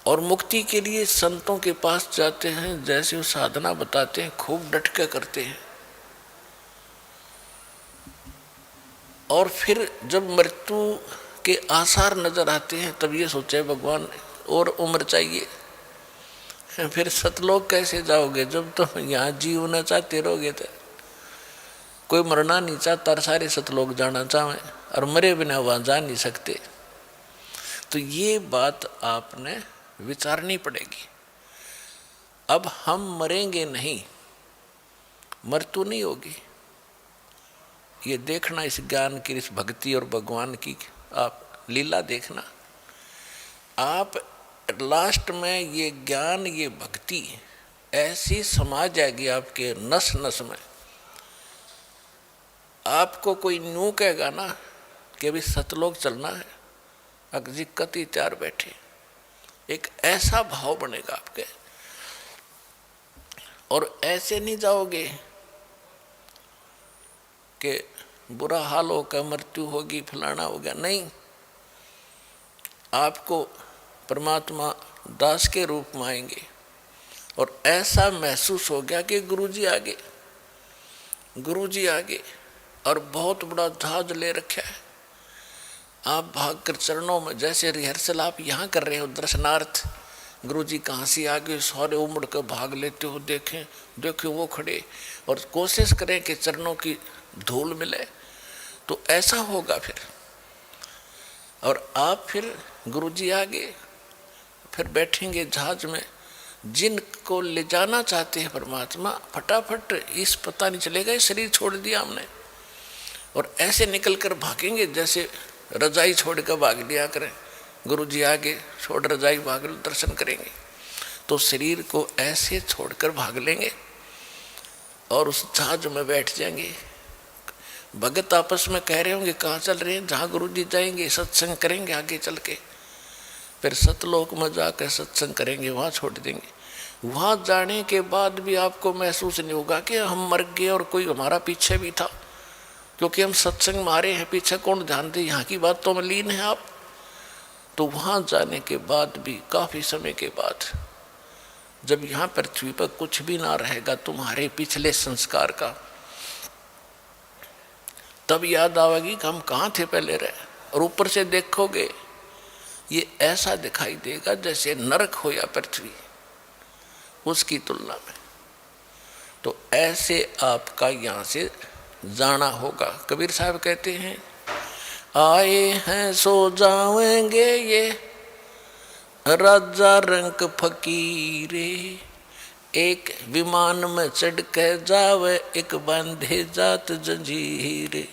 और मुक्ति के लिए संतों के पास जाते हैं, जैसे वो साधना बताते हैं खूब डट के करते हैं। और फिर जब मृत्यु के आसार नजर आते हैं तब ये सोचे भगवान और उम्र चाहिए। फिर सतलोक कैसे जाओगे जब तुम यहाँ जीवना चाहते रहोगे? तो कोई मरना नहीं चाहता, सारे सतलोक जाना चाहे और मरे बिना वहां जा नहीं सकते। तो ये बात आपने विचारनी पड़ेगी। अब हम मरेंगे नहीं, मृत्यु नहीं होगी, ये देखना। इस ज्ञान की, इस भक्ति और भगवान की आप लीला देखना। आप लास्ट में ये ज्ञान, ये भक्ति ऐसी समा जाएगी आपके नस नस में। आपको कोई न्यू कहेगा ना कि अभी सतलोक चलना है, अगजी कति तैयार बैठे, एक ऐसा भाव बनेगा आपके। और ऐसे नहीं जाओगे कि बुरा हाल होगा, मृत्यु होगी, फलाना हो गया, नहीं। आपको परमात्मा दास के रूप में आएंगे और ऐसा महसूस हो गया कि गुरुजी आगे, गुरुजी आगे, और बहुत बड़ा जहाज ले रखा है। आप भागकर चरणों में, जैसे रिहर्सल आप यहाँ कर रहे हो दर्शनार्थ, गुरुजी कहाँ से आगे, सारे उमड़ कर भाग लेते हो, देखें देखें वो खड़े, और कोशिश करें कि चरणों की धूल मिले, तो ऐसा होगा फिर। और आप फिर गुरुजी आगे फिर बैठेंगे जहाज में। जिनको ले जाना चाहते हैं परमात्मा, फटाफट इस पता नहीं चलेगा शरीर छोड़ दिया हमने, और ऐसे निकल कर भागेंगे जैसे रजाई छोड़ कर भाग लिया करें। गुरुजी आगे छोड़ रजाई भाग, दर्शन करेंगे, तो शरीर को ऐसे छोड़कर भाग लेंगे और उस जहाज में बैठ जाएंगे। भगत आपस में कह रहे होंगे कहाँ चल रहे हैं? जहाँ गुरुजी जाएंगे सत्संग करेंगे, आगे चल के फिर सतलोक में जाकर सत्संग करेंगे, वहाँ छोड़ देंगे। वहाँ जाने के बाद भी आपको महसूस नहीं होगा कि हम मर गए और कोई हमारा पीछे भी था, क्योंकि हम सत्संग मारे हैं, पीछे कौन ध्यान दे, यहाँ की बातों में लीन है आप। तो वहाँ जाने के बाद भी काफ़ी समय के बाद, जब यहाँ पृथ्वी पर कुछ भी ना रहेगा तुम्हारे पिछले संस्कार का, तब याद आवेगी कि हम कहाँ थे पहले रहे। और ऊपर से देखोगे ये ऐसा दिखाई देगा जैसे नरक हो या पृथ्वी, उसकी तुलना में। तो ऐसे आपका यहाँ से जाना होगा। कबीर साहब कहते हैं, आए हैं सो जाएंगे ये राजा रंक फकीरे, एक विमान में चढ़ के जावे, एक बांधे जात जंजीरे।